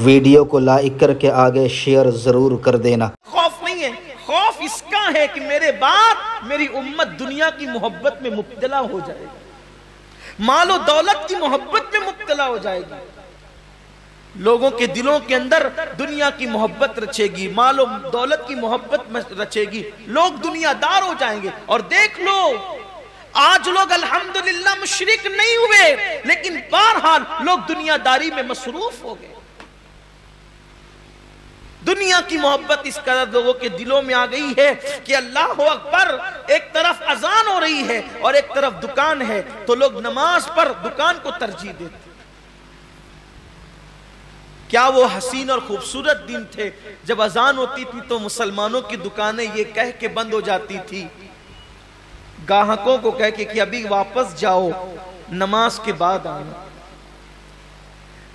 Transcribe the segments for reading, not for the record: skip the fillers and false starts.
Video کو like کر کے آگے شیئر ضرور کر دینا۔ خوف نہیں ہے، خوف اس کا ہے کہ میرے بعد میری امت دنیا کی محبت میں مبتلا ہو جائے گی، مال و دولت کی محبت میں مبتلا ہو جائے گی، لوگوں کے دلوں کے اندر دنیا کی محبت رچے گی، مال و دولت کی محبت رچے گی، لوگ دنیا دار ہو جائیں گے۔ اور دیکھ لو آج لوگ الحمدللہ مشرک نہیں ہوئے، لیکن بہرحال لوگ دنیا داری میں مصروف ہو گئے۔ دنیا کی محبت اس قدر لوگوں کے دلوں میں آ گئی ہے کہ اللہ اکبر، ایک طرف اذان ہو رہی ہے اور ایک طرف دکان ہے تو لوگ نماز پر دکان کو ترجیح دیتے۔ کیا وہ حسین اور خوبصورت دن تھے جب اذان ہوتی تھی تو مسلمانوں کی دکانیں یہ کہہ کے بند ہو جاتی تھی، گاہکوں کو کہہ کے کہ ابھی واپس جاؤ، نماز کے بعد آنا۔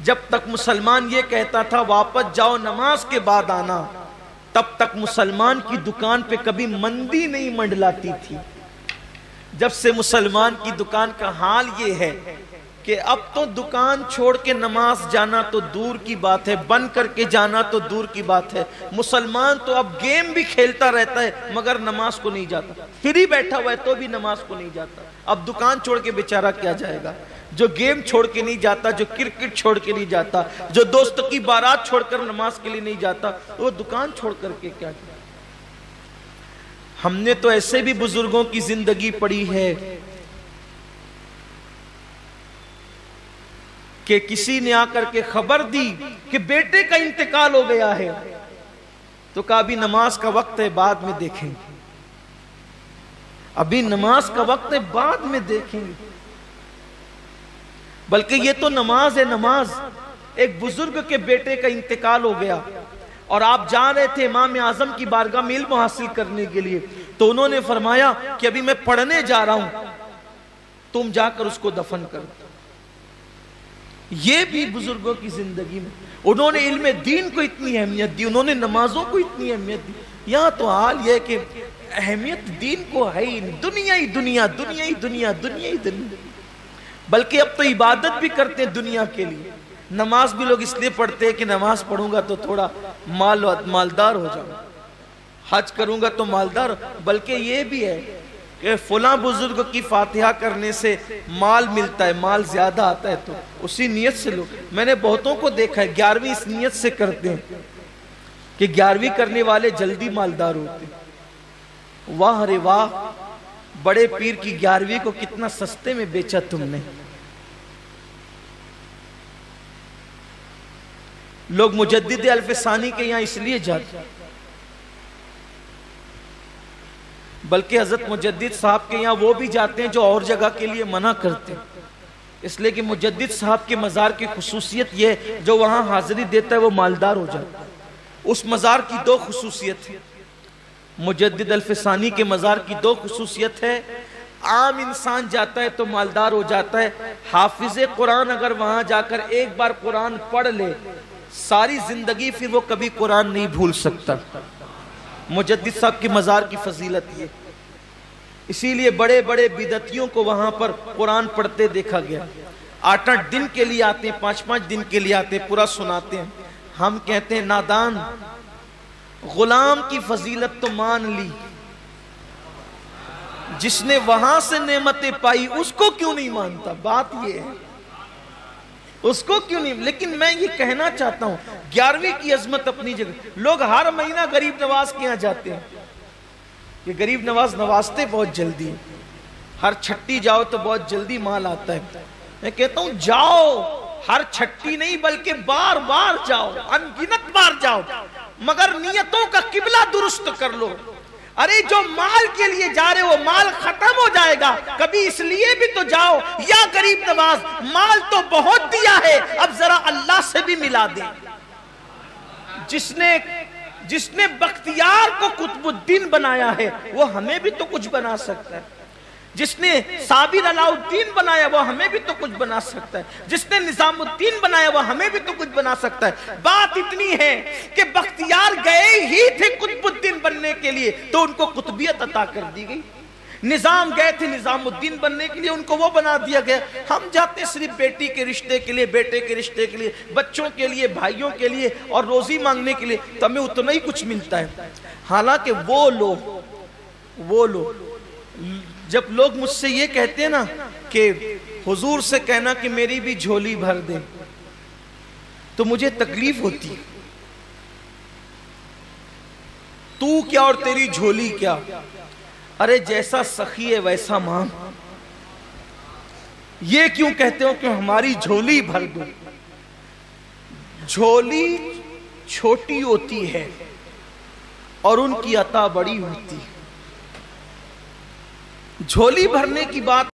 جب تک مسلمان یہ کہتا تھا واپس جاؤ نماز کے بعد آنا، تب تک مسلمان کی دکان پہ کبھی مندی نہیں منڈلاتی تھی۔ جب سے مسلمان کی دکان کا حال یہ ہے کہ اب تو دکان چھوڑ کے نماز جانا تو دور کی بات ہے، بند کر کے جانا تو دور کی بات ہے، مسلمان تو اب گیم بھی کھیلتا رہتا ہے مگر نماز کو نہیں جاتا، فری بیٹھا ہوا ہے تو بھی نماز کو نہیں جاتا۔ اب دکان چھوڑ کے بیچارہ کیا جائے گا؟ جو گیم چھوڑ کے نہیں جاتا، جو کرکٹ چھوڑ کے نہیں جاتا، جو دوستوں کی بارات چھوڑ کر نماز کے لیے نہیں جاتا، وہ دکان چھوڑ کر کے کیا کیا؟ ہم نے تو ایسے بھی بزرگوں کی زندگی پڑھی ہے کہ کسی نے آ کر کے خبر دی کہ بیٹے کا انتقال ہو گیا ہے تو کہا ابھی نماز کا وقت ہے بعد میں دیکھیں گے، ابھی نماز کا وقت ہے بعد میں دیکھیں گے۔ بلکہ یہ تو نماز ہے، نماز۔ ایک بزرگ کے بیٹے کا انتقال ہو گیا اور آپ جا رہے تھے امام اعظم کی بارگاہ میں علم حاصل کرنے کے لیے، تو انہوں نے فرمایا کہ ابھی میں پڑھنے جا رہا ہوں، تم جا کر اس کو دفن کر دو۔ یہ بھی بزرگوں کی زندگی میں انہوں نے علم دین کو اتنی اہمیت دی، انہوں نے نمازوں کو اتنی اہمیت دی۔ یہاں تو حال یہ کہ اہمیت دین کو ہے ہی، دنیا ہی دنیا، دنیا ہی دنیا، دنیا ہی دنیا۔ بلکہ اب تو عبادت بھی کرتے ہیں دنیا کے لیے، نماز بھی لوگ اس لیے پڑھتے ہیں کہ نماز پڑھوں گا تو تھوڑا مالدار ہو جاؤں، حج کروں گا تو مالدار، بلکہ یہ بھی ہے کہ فلاں بزرگ کی فاتحہ کرنے سے مال ملتا ہے، مال زیادہ آتا ہے، تو اسی نیت سے لوگ، میں نے بہتوں کو دیکھا ہے 11ویں اس نیت سے کرتے ہیں کہ 11ویں کرنے والے جلدی مالدار ہوتے ہیں۔ واہ رے واہ، بڑے پیر کی 11ویں کو کتنا سستے میں بیچا تم نے۔ لوگ مجدد الف ثانی کے یہاں اس لیے جاتے، بلکہ حضرت مجدد صاحب کے یہاں وہ بھی جاتے ہیں جو اور جگہ کے لیے منع کرتے ہیں، اس لیے کہ مجدد صاحب کے مزار کی خصوصیت یہ ہے جو وہاں حاضری دیتا ہے وہ مالدار ہو جاتا ہے۔ اس مزار کی دو خصوصیت ہے، مجدد الف ثانی کے مزار کی دو خصوصیت ہے، عام انسان جاتا ہے تو مالدار ہو جاتا ہے، حافظ قرآن اگر وہاں جا کر ایک بار قرآن پڑھ لے ساری زندگی پھر وہ کبھی قرآن نہیں بھول سکتا۔ مجدد صاحب کی مزار کی فضیلت یہ، اسی لیے بڑے بڑے بدعتیوں کو وہاں پر قرآن پڑھتے دیکھا گیا، 8-8 دن کے لیے آتے ہیں، 5-5 دن کے لیے آتے ہیں، پورا سناتے ہیں۔ ہم کہتے ہیں نادان، غلام کی فضیلت تو مان لی، جس نے وہاں سے نعمتیں پائی اس کو کیوں نہیں مانتا؟ بات یہ ہے، اس کو کیوں نہیں؟ لیکن میں یہ کہنا چاہتا ہوں 11ویں کی عظمت اپنی جگہ، لوگ ہر مہینہ غریب نواز کے یہاں جاتے ہیں کہ غریب نواز نوازتے بہت جلدی، ہر چھٹی جاؤ تو بہت جلدی مال آتا ہے۔ میں کہتا ہوں جاؤ، ہر چھٹی نہیں بلکہ بار بار جاؤ، انگنت بار جاؤ، مگر نیتوں کا قبلہ درست کر لو۔ ارے جو مال کے لیے جا رہے ہو مال ختم ہو جائے گا، کبھی اس لیے بھی تو جاؤ یا غریب نواز مال تو بہت دیا ہے اب ذرا اللہ سے بھی ملا دے۔ جس نے بختیار کو قطب الدین بنایا ہے وہ ہمیں بھی تو کچھ بنا سکتا ہے، جس نے صابر علاء الدین بنایا وہ ہمیں بھی تو کچھ بنا سکتا ہے، جس نے نظام الدین بنایا وہ ہمیں بھی تو کچھ بنا سکتا ہے۔ بات اتنی ہے کہ بختیار گئے ہی تھے قطب الدین بننے کے لیے تو ان کو قطبیت عطا کر دی گئی، نظام گئے تھے نظام الدین بننے کے لیے، ان کو وہ بنا دیا گیا۔ ہم جاتے صرف بیٹی کے رشتے کے لیے، بیٹے کے رشتے کے لیے، بچوں کے لیے، بھائیوں کے لیے اور روزی مانگنے کے لیے، تو ہمیں اتنا ہی کچھ ملتا ہے۔ حالانکہ وہ لوگ جب لوگ مجھ سے یہ کہتے ہیں نا کہ حضور سے کہنا کہ میری بھی جھولی بھر دے، تو مجھے تکلیف ہوتی، تو کیا اور تیری جھولی کیا؟ ارے جیسا سخی ہے ویسا مانگ، یہ کیوں کہتے ہو کہ ہماری جھولی بھر دو؟ جھولی چھوٹی ہوتی ہے اور ان کی عطا بڑی ہوتی ہے۔ جھولی بھرنے کی بات